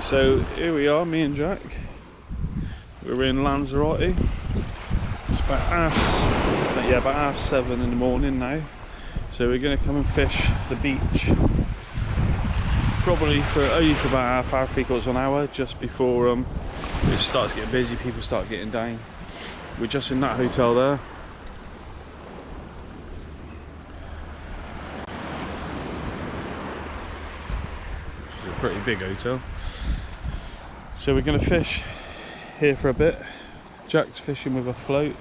So here we are, me and Jack. We're in Lanzarote. It's about about 7:30 in the morning now. So we're going to come and fish the beach. Probably only for about half hour, 3/4 of an hour, just before it starts getting busy. People start getting down. We're just in that hotel there. It's a pretty big hotel. So we're going to fish here for a bit. Jack's fishing with a float.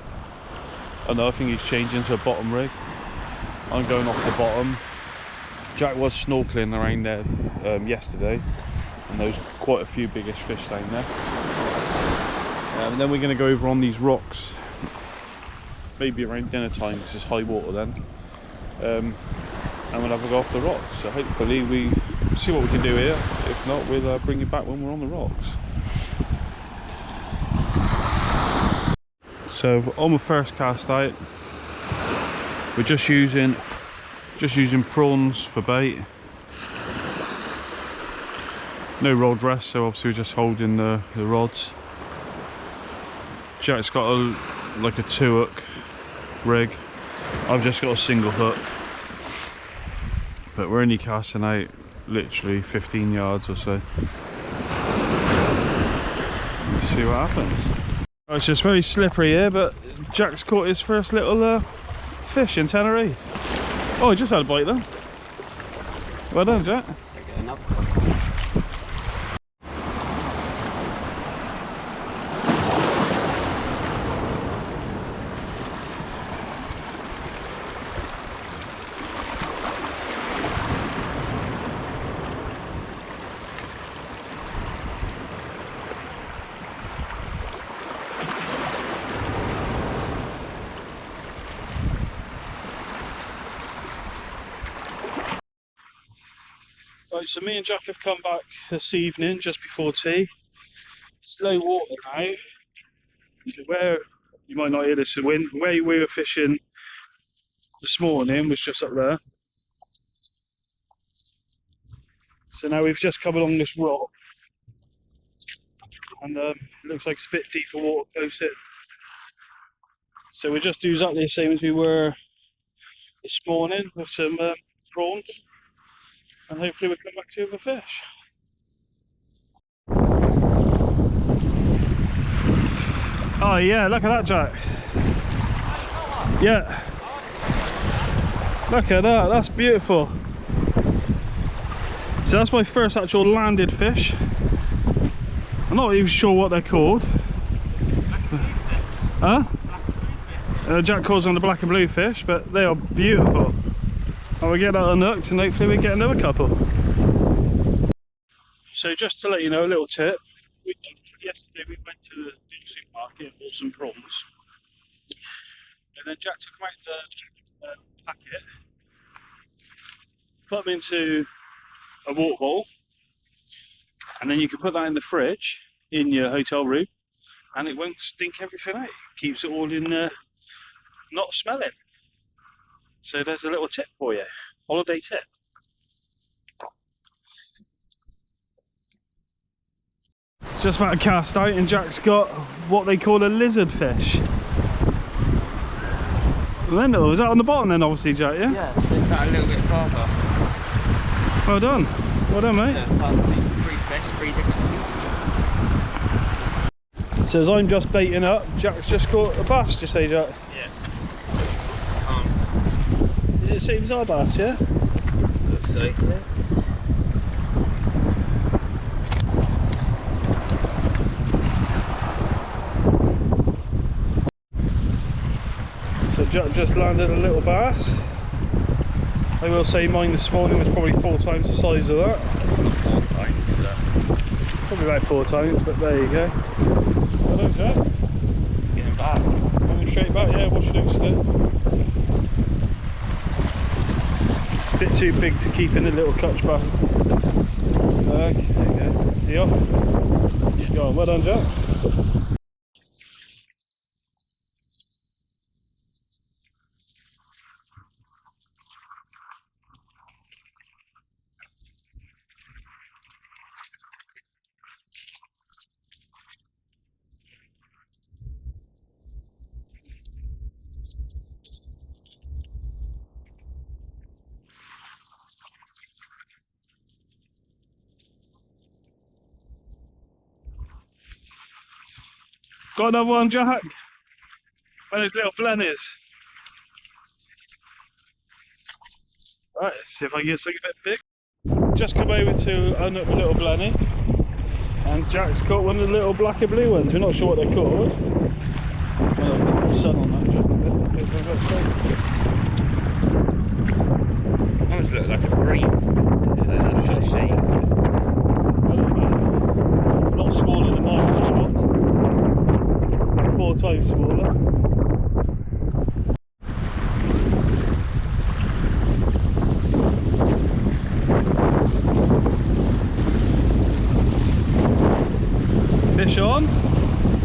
Oh no, I think he's changing to a bottom rig. I'm going off the bottom. Jack was snorkeling around there yesterday, and there's quite a few biggish fish down there. And then we're going to go over on these rocks, maybe around dinner time because it's high water then. And we'll have a go off the rocks. So hopefully we see what we can do here. If not, we'll bring you back when we're on the rocks. So on the first cast out, we're just using prawns for bait. No rod rest, so obviously we're just holding the rods. Jack's got like a 2-hook rig. I've just got a single hook. But we're only casting out literally 15 yards or so. Let's see what happens. Oh, it's just very slippery here, but Jack's caught his first little fish in Tenerife. Oh, he just had a bite then. Well done, Jack. Right, so me and Jack have come back this evening just before tea. It's low water now. So where you might not hear this wind, where we were fishing this morning was just up there. So now we've just come along this rock, and it looks like it's a bit deeper water close in. So we just do exactly the same as we were this morning with some prawns, and hopefully we'll come back to you with a fish. Oh yeah, look at that, Jack. Yeah. Look at that, that's beautiful. So that's my first actual landed fish. I'm not even sure what they're called. Huh? Jack calls them the black and blue fish, but they are beautiful. And we get that unhooked and hopefully we get another couple. So just to let you know, a little tip. Yesterday we went to the supermarket and bought some prawns. And then Jack took them out the packet, put them into a water bowl, and then you can put that in the fridge in your hotel room and it won't stink everything out. It keeps it all in not smelling. So there's a little tip for you, holiday tip. Just about to cast out and Jack's got what they call a lizard fish. Mental, was that on the bottom then obviously, Jack, yeah? Yeah, just that a little bit farther. Well done. Well done, mate. Yeah, 3 fish, 3 different species. So as I'm just baiting up, Jack's just caught a bass, do you say, Jack? Yeah. Is it the same as our bass, yeah? Looks like it. So Jack just landed a little bass. I will say mine this morning was probably 4 times the size of that. Not 4 times, is that? Probably about 4 times, but there you go. Well done, Jack. Getting back. Coming straight back, yeah, watch it today. Bit too big to keep in a little clutch bass. There you go. See you off. Go on, well done, Jack. Got another one, Jack? One of those little blennies. Right, see if I can get something a bit big. Just come over to another little blenny, and Jack's caught one of the little black and blue ones. We're not sure what they're called. Well, I've got the sun on that, Jack, a bit. Those look like a green. It's such a shame. A lot smaller than mine, which I want. 4 times smaller. Fish on.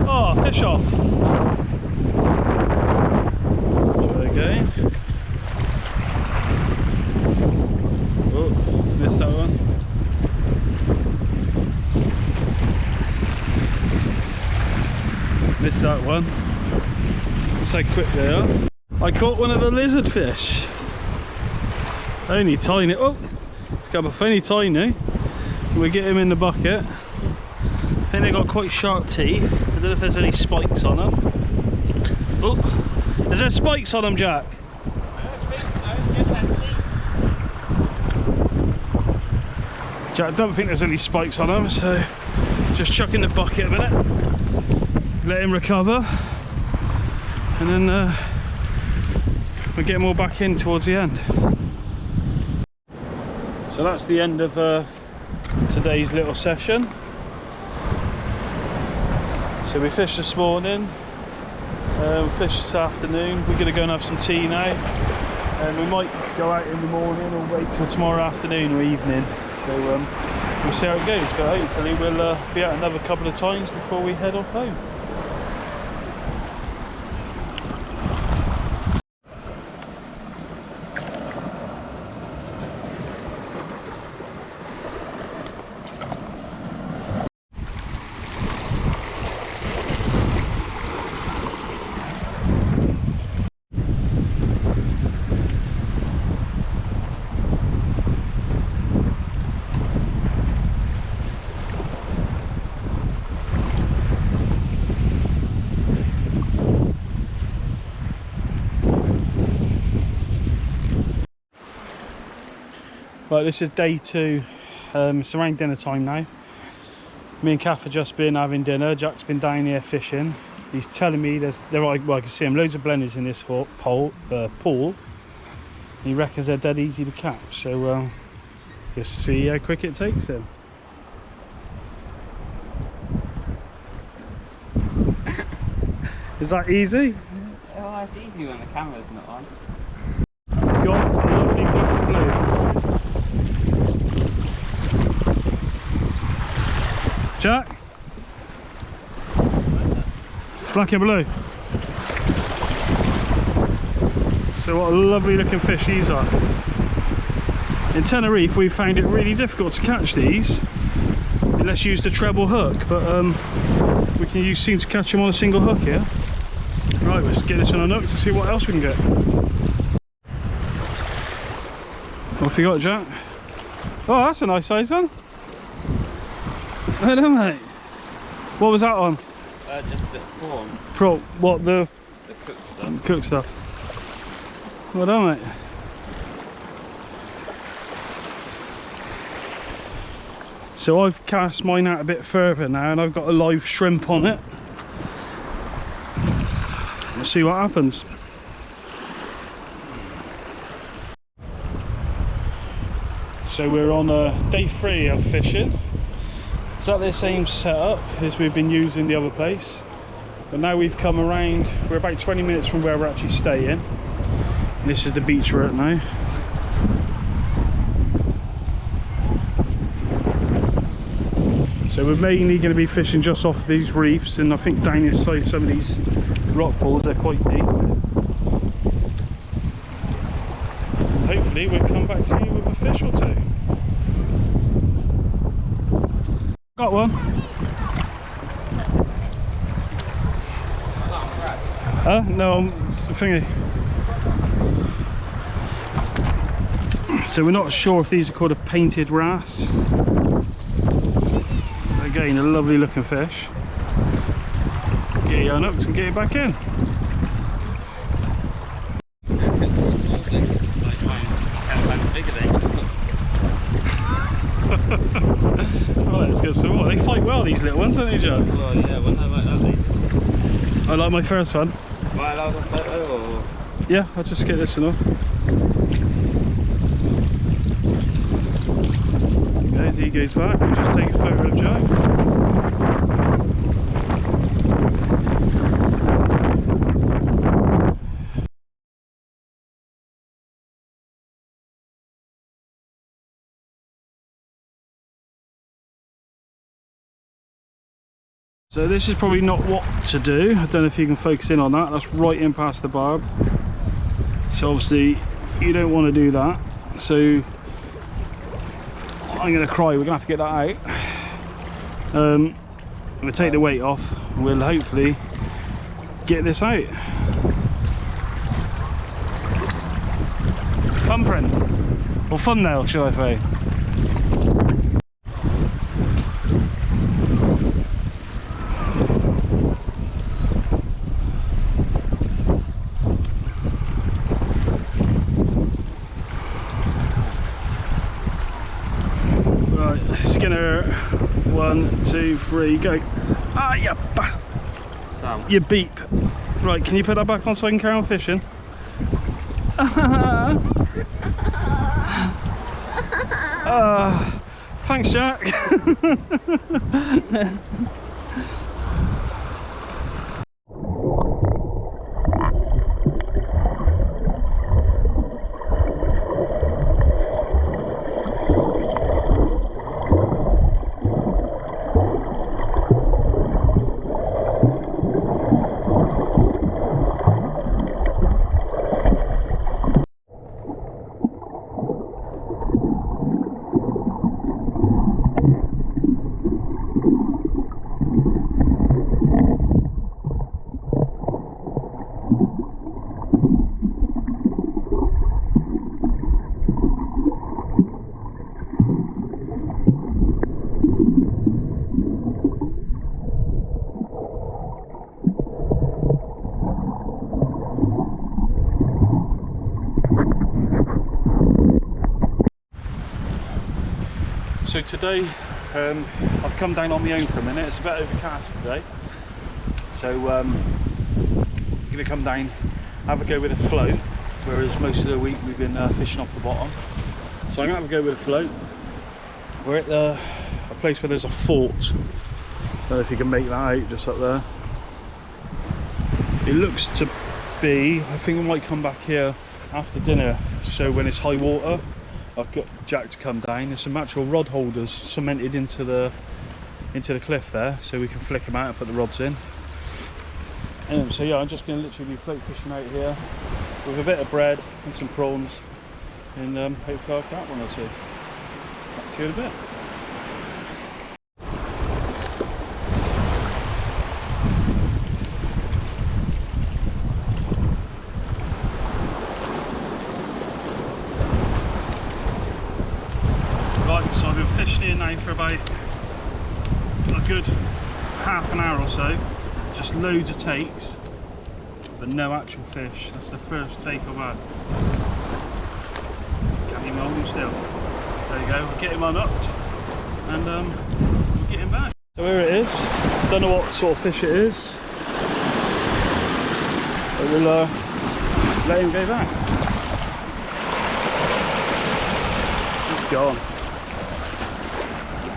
Oh, fish off. Try again. Oh, missed that one. Missed that one. That's how quick they are. I caught one of the lizard fish. Only tiny. Oh, it's come off only tiny. We'll get him in the bucket. I think they've got quite sharp teeth. I don't know if there's any spikes on them. Oh, is there spikes on them, Jack? Jack, I don't think there's any spikes on them, so just chuck in the bucket a minute, let him recover, and then we'll get them all back in towards the end. So that's the end of today's little session. So we fished this morning, fished this afternoon. We're going to go and have some tea now, and we might go out in the morning or wait till tomorrow afternoon or evening. So we'll see how it goes, but hopefully we'll be out another couple of times before we head off home. Right, this is day 2. It's around dinner time now. Me and Kath have just been having dinner. Jack's been down here fishing. He's telling me well, I can see him, loads of blenders in this pool. He reckons they're dead easy to catch, so just see how quick it takes him. Is that easy? Oh, it's easy when the camera's not on. Got a lovely black and blue. Jack? Black and blue. So what a lovely looking fish these are. In Tenerife we found it really difficult to catch these unless you use the treble hook, but we can seem to catch them on a single hook here. Right, let's get this on a hook to see what else we can get. What have you got, Jack? Oh, that's a nice size one. Hello, mate. What was that on? Just a bit of prawn. Pro, what, the cooked stuff. Cooked stuff. Well done, mate. So I've cast mine out a bit further now and I've got a live shrimp on it. Let's see what happens. So we're on day 3 of fishing. Exactly the same setup as we've been using the other place, but now we've come around. We're about 20 minutes from where we're actually staying. And this is the beach we're at now. So we're mainly going to be fishing just off these reefs, and I think down this side some of these rock pools, they're quite deep. Hopefully we'll come back to you with a fish or 2. Got one. No, I'm thingy. So we're not sure if these are called a painted wrasse. Again, a lovely looking fish. Get you unhooked and get you back in. Right, let's get some more. They fight well, these little ones, don't they, Joe? Well, yeah, when I like that lady. I like my first one. Am I allowed a photo or? Yeah, I'll just get this one off. As he goes back, we'll just take a photo of Jax. So this is probably not what to do. I don't know if you can focus in on that. That's right in past the barb. So obviously you don't want to do that. So I'm going to cry. We're going to have to get that out. I'm going to take the weight off. We'll hopefully get this out. Thumbprint. Or thumbnail, shall I say. Skinner, 1, 2, 3, go. Ah, yeah, Sam. You beep. Right, can you put that back on so I can carry on fishing? Thanks, Jack. So today I've come down on my own for a minute. It's a bit overcast today, so I'm going to come down, have a go with a float, whereas most of the week we've been fishing off the bottom. So I'm going to have a go with a float. We're at a place where there's a fort. I don't know if you can make that out, just up there. It looks to be, I think we might come back here after dinner, so when it's high water I've got Jack to come down. There's some actual rod holders cemented into the cliff there, so we can flick them out and put the rods in. So yeah, I'm just going to literally be float fishing out here with a bit of bread and some prawns, and hopefully I'll catch one or two. Back to you in a bit. So I've been fishing here now for about a good half an hour or so, just loads of takes, but no actual fish. That's the first take I've had. Can't even hold him still. There you go, we'll get him unhooked and we'll get him back. So here it is. Don't know what sort of fish it is, but we'll let him go back. He's gone.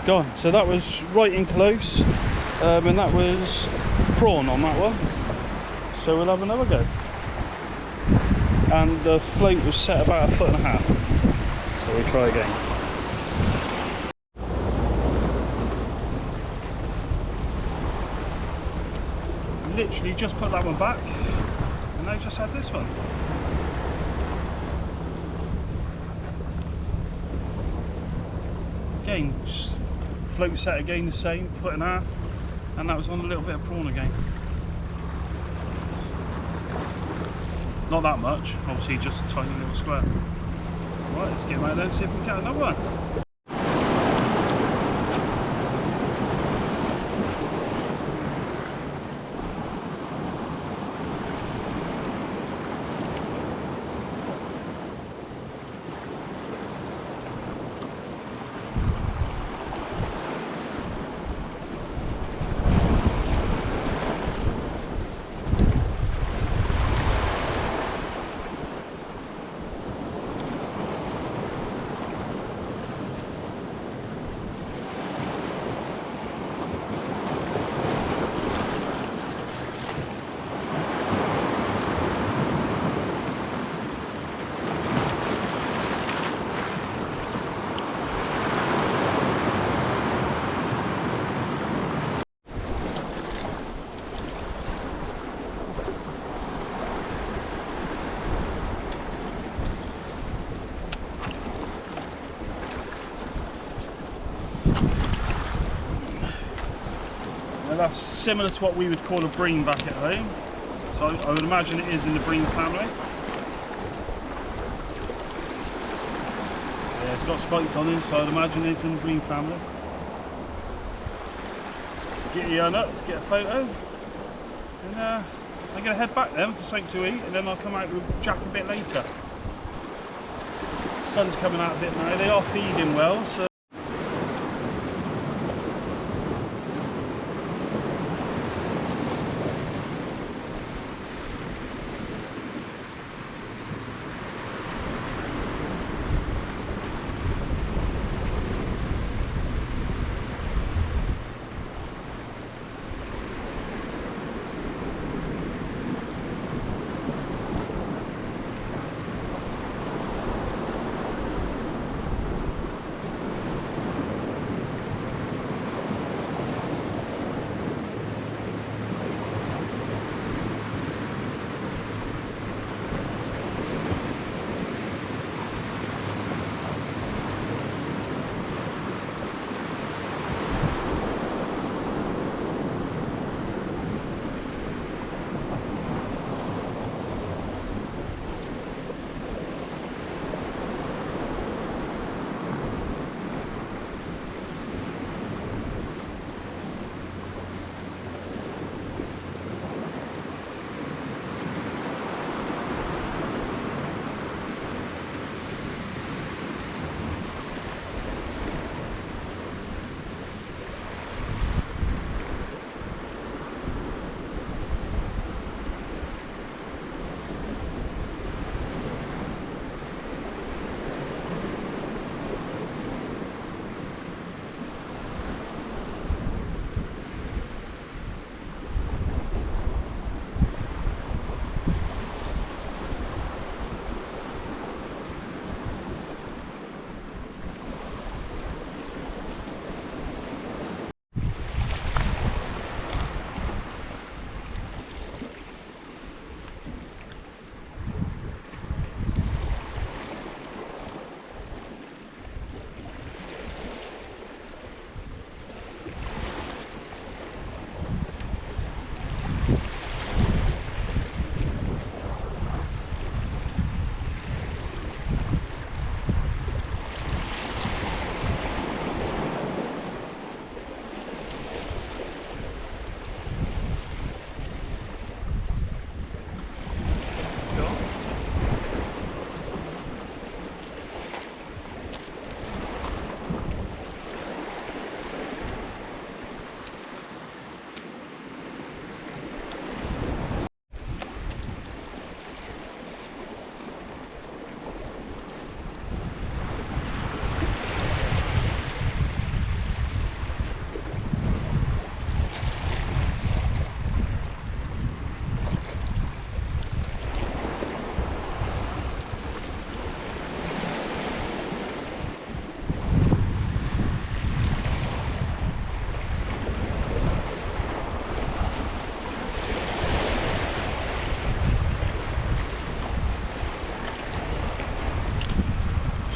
Gone. So that was right in close, and that was prawn on that one. So we'll have another go. And the float was set about 1.5 foot. So we'll try again. Literally just put that one back, and I just had this one. Again, float set again the same, 1.5 foot, and that was on a little bit of prawn again. Not that much, obviously just a tiny little square. Right, let's get him out there and see if we can get another one. So that's similar to what we would call a bream back at home. So I would imagine it is in the bream family. Yeah, it's got spikes on him, so I'd imagine it's in the bream family. Get your yarn up to get a photo. And I'm going to head back then for something to eat, and then I'll come out with Jack a bit later. Sun's coming out a bit now, they are feeding well, so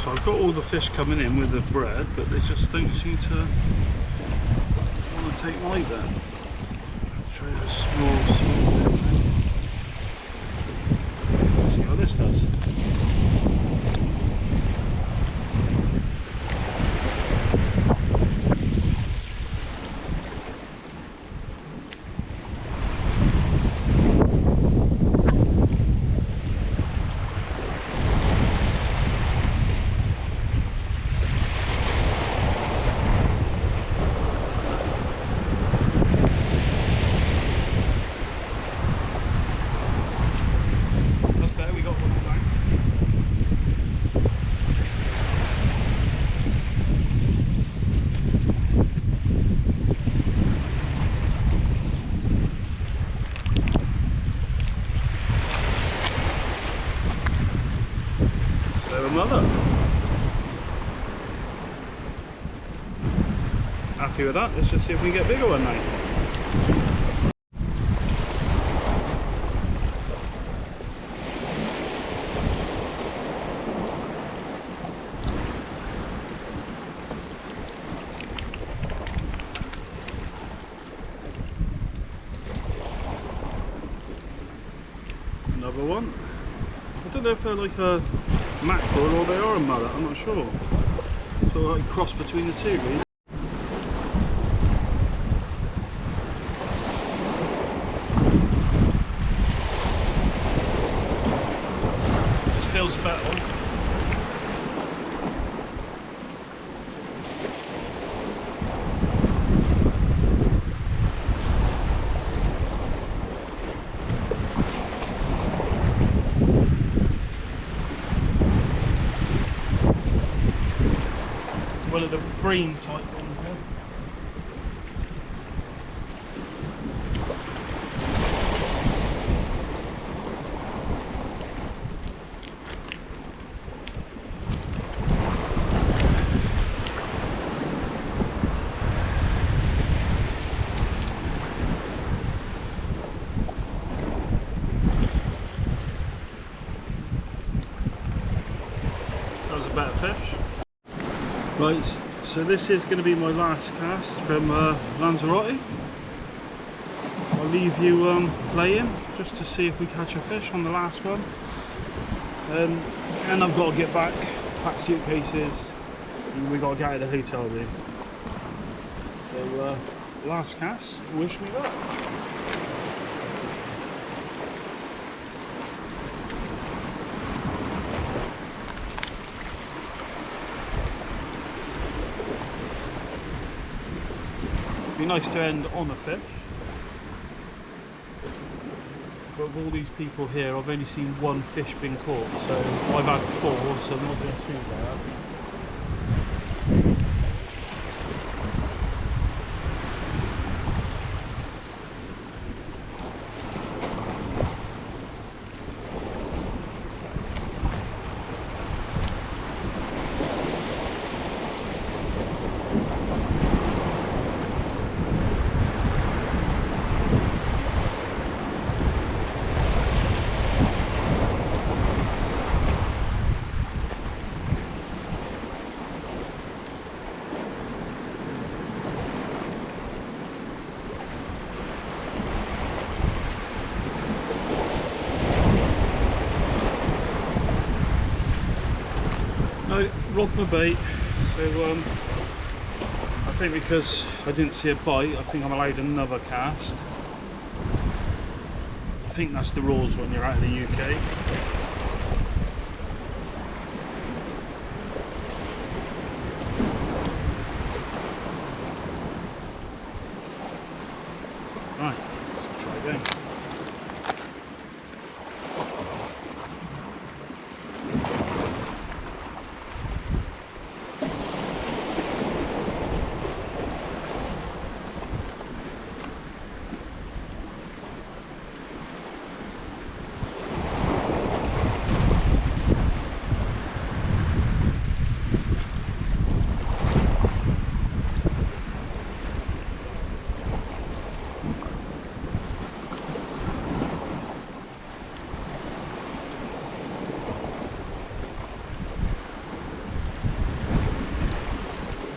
I've got all the fish coming in with the bread, but they just don't seem to want to take my bit. Try a small bit. Let's see how this does. Another. Happy with that. Let's just see if we can get bigger one now. Another one. I don't know if they're like a mackerel or they are a mullet, I'm not sure. So like cross between the two really. This feels better. One of the green type ones here. That was a better fish. Right, so this is going to be my last cast from Lanzarote. I'll leave you playing just to see if we catch a fish on the last one. And I've got to get back, pack suitcases, and we've got to get out of the hotel room. So last cast, wish me luck. Be nice to end on a fish, but of all these people here I've only seen one fish being caught, so I've had 4, so I'm not doing too bad. I robbed my bait, so I think because I didn't see a bite, I think I'm allowed another cast. I think that's the rules when you're out of the UK. Right, let's try again.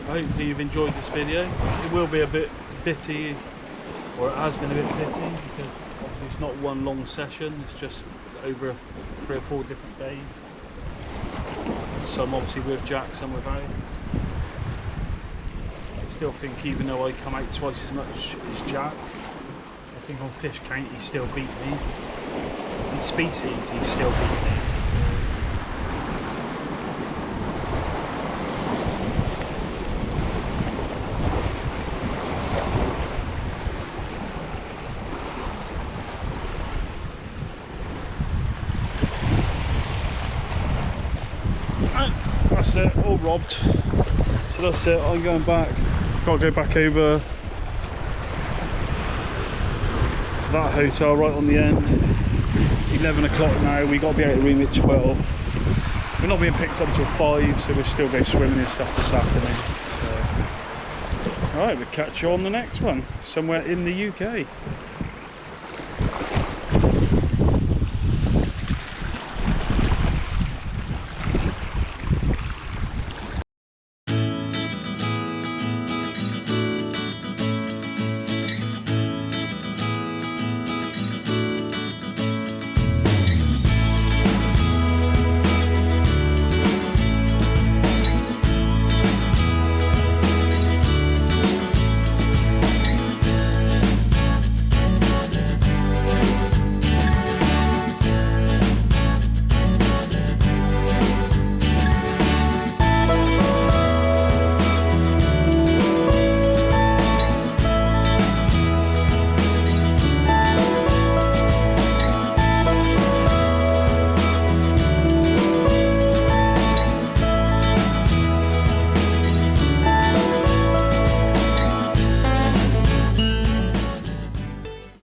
Hopefully you've enjoyed this video. It will be a bit bitty, or it has been a bit bitty, because obviously it's not one long session, it's just over 3 or 4 different days. Some obviously with Jack, some without. I still think even though I come out twice as much as Jack, I think on fish count he still beat me. In species he still beat me. That's it, all robbed. So that's it, I'm going back. Got to go back over to that hotel right on the end. It's 11 o'clock now, we got to be out of the room at 12. We're not being picked up until 5, so we'll still go swimming and stuff this afternoon. So, alright, we'll catch you on the next one, somewhere in the UK.